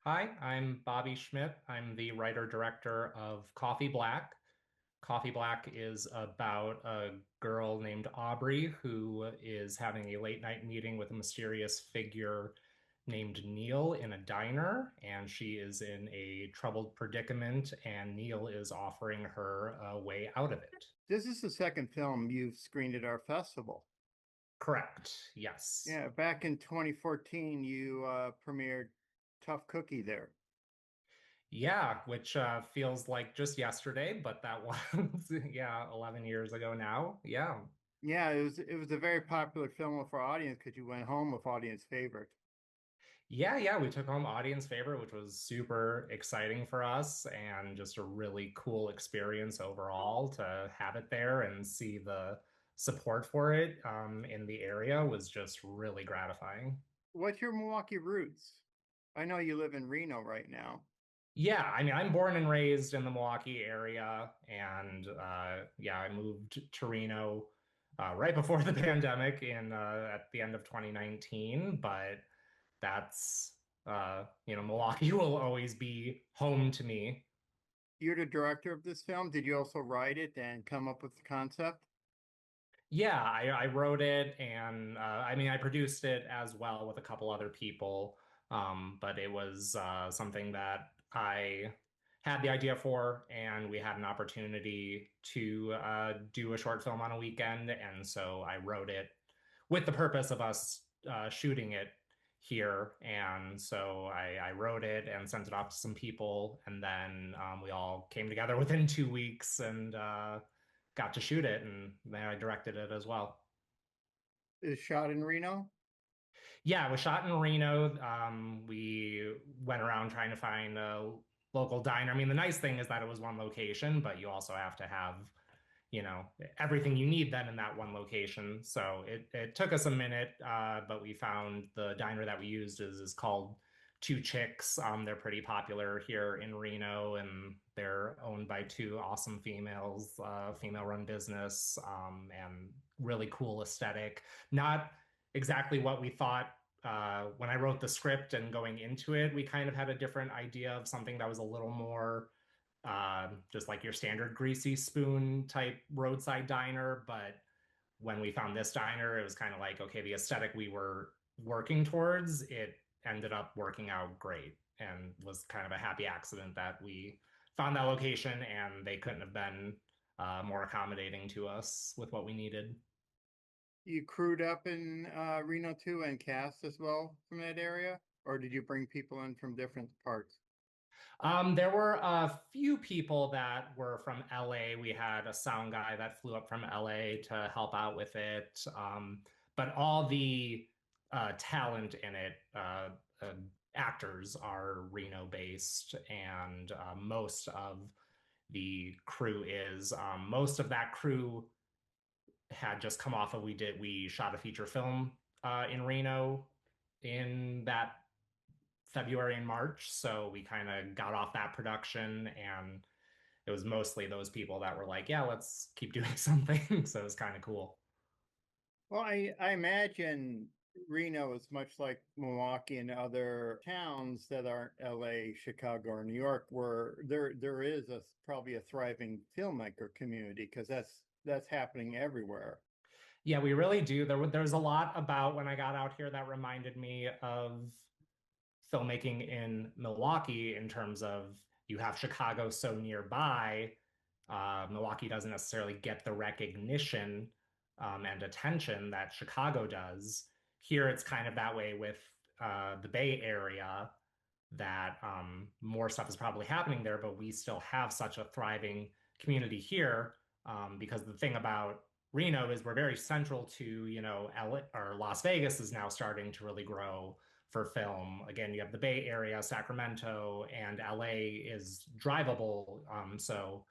Hi, I'm Bobby Schmidt. I'm the writer-director of Coffee Black. Coffee Black is about a girl named Aubrey who is having a late night meeting with a mysterious figure named Neale in a diner, and she is in a troubled predicament, and Neale is offering her a way out of it. This is the second film you've screened at our festival. Correct. Yes. Yeah, back in 2014, you premiered Tough Cookie there. Yeah, which feels like just yesterday, but that was, yeah, 11 years ago now. Yeah. Yeah, it was a very popular film with our audience because you went home with audience favorite. Yeah, we took home audience favorite, which was super exciting for us and just a really cool experience overall to have it there and see the support for it in the area was just really gratifying. What's your Milwaukee roots? I know you live in Reno right now. Yeah, I mean, I'm born and raised in the Milwaukee area, and yeah, I moved to Reno right before the pandemic in at the end of 2019. But that's Milwaukee will always be home to me. You're the director of this film. Did you also write it and come up with the concept? Yeah, I wrote it, and I mean, I produced it as well with a couple other people. But it was something that I had the idea for, and we had an opportunity to do a short film on a weekend, and so I wrote it with the purpose of us shooting it here. And so I wrote it and sent it off to some people, and then we all came together within 2 weeks and got to shoot it, and then I directed it as well. Is shot in Reno? Yeah, it was shot in Reno. We went around trying to find a local diner. I mean, the nice thing is that it was one location, but you also have to have, everything you need then in that one location. So it took us a minute, but we found the diner that we used is called Two Chicks. They're pretty popular here in Reno, and they're owned by two awesome females, female-run business, and really cool aesthetic. Not exactly what we thought when I wrote the script and going into it. We kind of had a different idea of something that was a little more just like your standard greasy spoon type roadside diner. But when we found this diner, it was kind of like, okay, the aesthetic we were working towards, it ended up working out great and was kind of a happy accident that we found that location and they couldn't have been more accommodating to us with what we needed. You crewed up in Reno too and cast as well from that area? Or did you bring people in from different parts? There were a few people that were from LA. We had a sound guy that flew up from LA to help out with it. But all the talent in it, actors are Reno based, and most of the crew is. Most of that crew had just come off of we shot a feature film in Reno in that February and March. So we kind of got off that production, and it was mostly those people that were like, yeah, let's keep doing something. So it was kind of cool. Well, I imagine Reno is much like Milwaukee and other towns that aren't LA, Chicago, or New York, where there is probably a thriving filmmaker community because that's happening everywhere. Yeah, we really do. There's a lot about when I got out here that reminded me of filmmaking in Milwaukee in terms of you have Chicago so nearby. Milwaukee doesn't necessarily get the recognition and attention that Chicago does. Here, it's kind of that way with the Bay Area, that more stuff is probably happening there, but we still have such a thriving community here because the thing about Reno is we're very central to, LA, or Las Vegas is now starting to really grow for film. Again, you have the Bay Area, Sacramento, and LA is drivable. So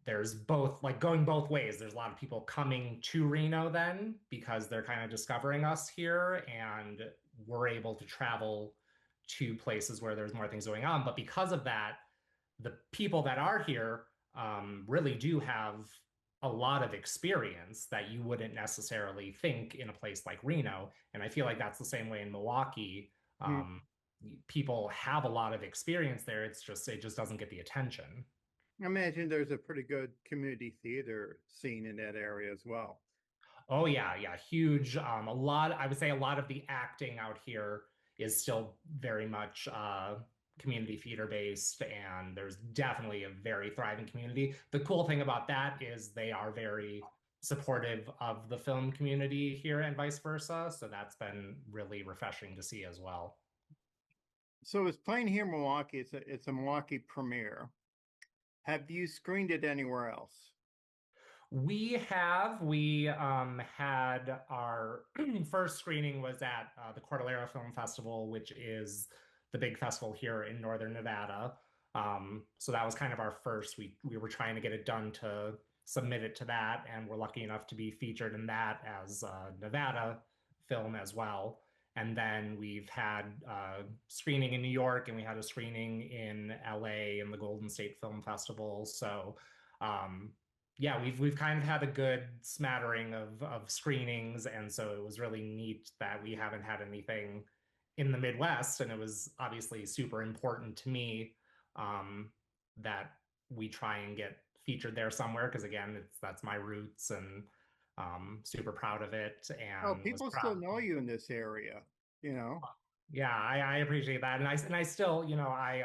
there's both, like, going both ways. There's a lot of people coming to Reno then because they're kind of discovering us here, and we're able to travel to places where there's more things going on. But because of that, the people that are here really do have a lot of experience that you wouldn't necessarily think in a place like Reno. And I feel like that's the same way in Milwaukee. Hmm. people have a lot of experience there. It just doesn't get the attention. I imagine there's a pretty good community theater scene in that area as well. Oh yeah, yeah, huge. A lot, I would say a lot of the acting out here is still very much community theater based, and there's definitely a very thriving community. The cool thing about that is they are very supportive of the film community here and vice versa. So that's been really refreshing to see as well. So it's playing here in Milwaukee. It's a Milwaukee premiere. Have you screened it anywhere else? We had our first screening was at the Cordillera Film Festival, which is the big festival here in Northern Nevada. So that was kind of our first. We were trying to get it done to submit it to that, and we're lucky enough to be featured in that as a Nevada film as well. And then we've had screening in New York, and we had a screening in LA in the Golden State Film Festival. So um, yeah, we've kind of had a good smattering of screenings, and so it was really neat that we haven't had anything in the Midwest, and it was obviously super important to me that we try and get featured there somewhere because again, that's my roots, and super proud of it, Oh, and was people still proud. know you in this area, you know? Yeah, I appreciate that, and I still, I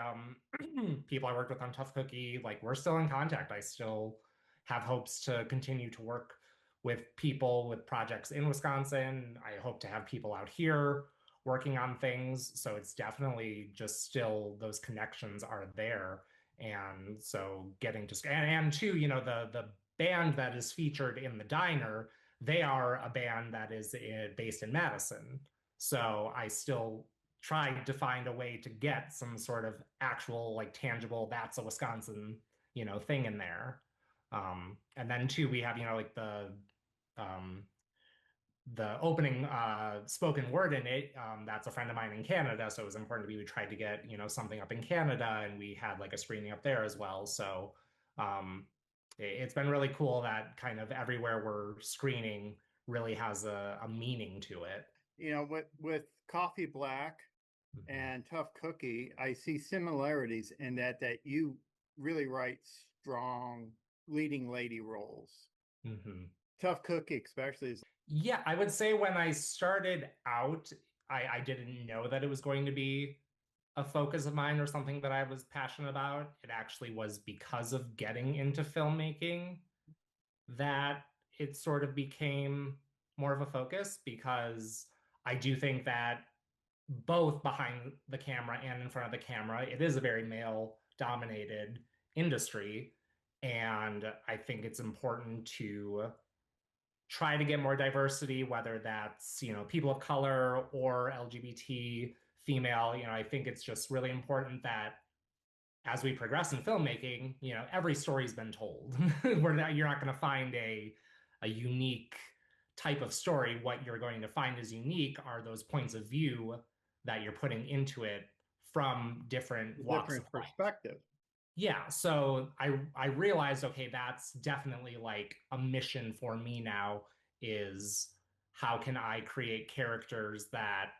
people I worked with on Tough Cookie, like we're still in contact. I still have hopes to continue to work with people with projects in Wisconsin. I hope to have people out here working on things. So it's definitely just still those connections are there, and so getting to and two, the band that is featured in the diner, they are a band that is based in Madison. So I still tried to find a way to get some sort of actual like tangible that's a Wisconsin thing in there. And then too we have like um the opening spoken word in it, that's a friend of mine in Canada, so it was important to me. We tried to get something up in Canada, and we had like a screening up there as well. So um it's been really cool that kind of everywhere we're screening really has a meaning to it. With Coffee Black Mhm. and Tough Cookie, I see similarities in that you really write strong leading lady roles. Mhm. Tough Cookie, especially, is Yeah, I would say when I started out, I didn't know that it was going to be a focus of mine or something that I was passionate about. It actually was because of getting into filmmaking that it sort of became more of a focus because I do think that both behind the camera and in front of the camera, it is a very male dominated industry. And I think it's important to try to get more diversity, whether that's, people of color or LGBT, female. I think it's just really important that as we progress in filmmaking, every story's been told. You're not going to find a unique type of story. What you're going to find is unique are those points of view that you're putting into it from different a walks of different life. perspective. Yeah, so I realized, okay, that's definitely like a mission for me now is how can I create characters that,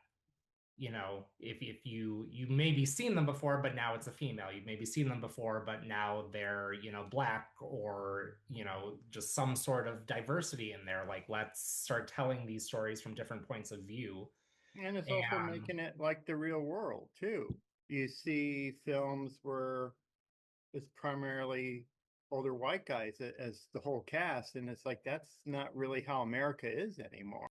if you maybe seen them before, but now it's a female. You've maybe seen them before, but now they're, black or, just some sort of diversity in there. Like let's start telling these stories from different points of view. And it's also And making it like the real world, too. You see films where it's primarily older white guys as the whole cast, and it's like that's not really how America is anymore.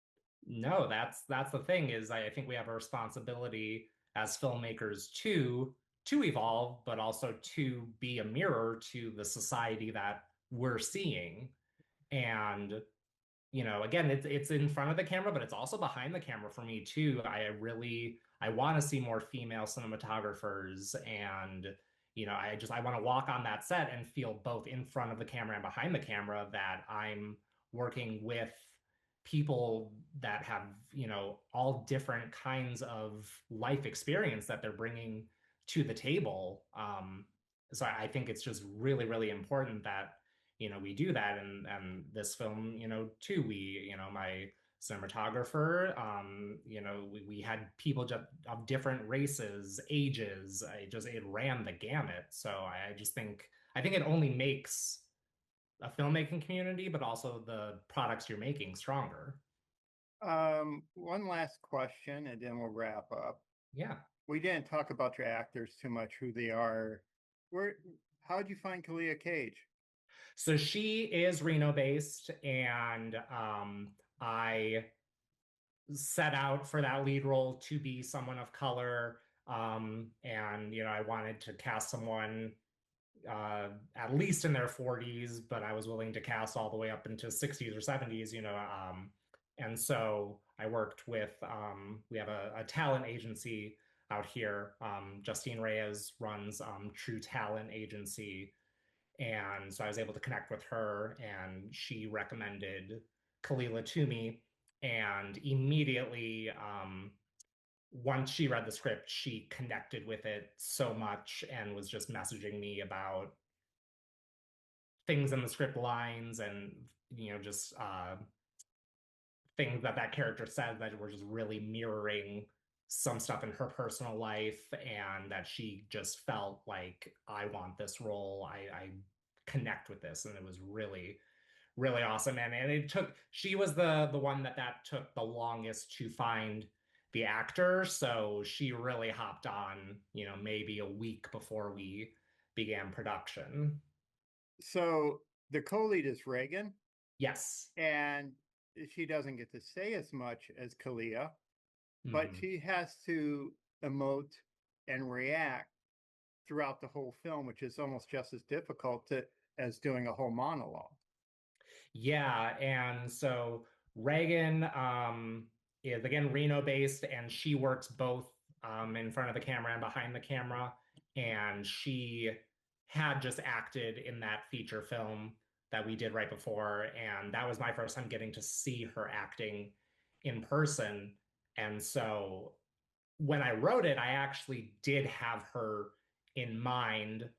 no, that's the thing is I think we have a responsibility as filmmakers to evolve, but also to be a mirror to the society that we're seeing. And again, it's in front of the camera, but it's also behind the camera for me too. I want to see more female cinematographers, and I want to walk on that set and feel both in front of the camera and behind the camera that I'm working with people that have all different kinds of life experience that they're bringing to the table. So I think it's just really really important that we do that, and this film too, we my cinematographer. We had people just of different races, ages. It ran the gamut. So I just think it only makes a filmmaking community, but also the products you're making stronger. One last question, and then we'll wrap up. Yeah. We didn't talk about your actors too much, who they are. Where, how'd you find Kalia Cage? So she is Reno based, and I set out for that lead role to be someone of color. And I wanted to cast someone at least in their 40s, but I was willing to cast all the way up into 60s or 70s. And so I worked with, we have a talent agency out here. Justine Reyes runs True Talent Agency. And so I was able to connect with her, and she recommended Kalila to me. And immediately, once she read the script, she connected with it so much and was just messaging me about things in the script lines and just things that character said that were just really mirroring some stuff in her personal life, and that she just felt like, I want this role. I connect with this, and it was really really awesome. And she was the one that took the longest to find the actor, so she really hopped on maybe a week before we began production. So the co-lead is Reagan, Yes. and she doesn't get to say as much as Kalia, but Mhm. she has to emote and react throughout the whole film, which is almost just as difficult as doing a whole monologue. Yeah, and so Reagan is again Reno based, and she works both in front of the camera and behind the camera. And she had just acted in that feature film that we did right before, and that was my first time getting to see her acting in person. And so when I wrote it, I actually did have her in mind.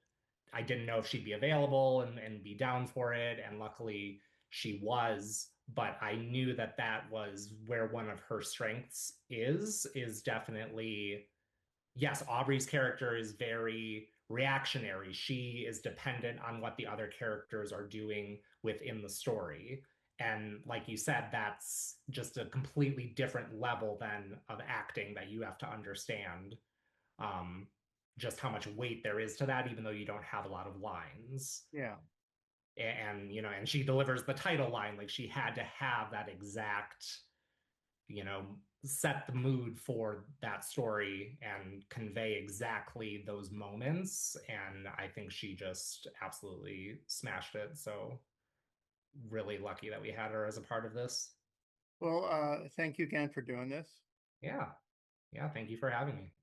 I didn't know if she'd be available and be down for it. And luckily she was. But I knew that was where one of her strengths is definitely, yes, Aubrey's character is very reactionary. She is dependent on what the other characters are doing within the story. And like you said, that's just a completely different level than of acting that you have to understand, um, just how much weight there is to that, even though you don't have a lot of lines. Yeah. And she delivers the title line. Like, she had to have that exact, you know, set the mood for that story and convey exactly those moments. And I think she just absolutely smashed it. So really lucky that we had her as a part of this. Well, thank you again for doing this. Yeah. Yeah. Thank you for having me.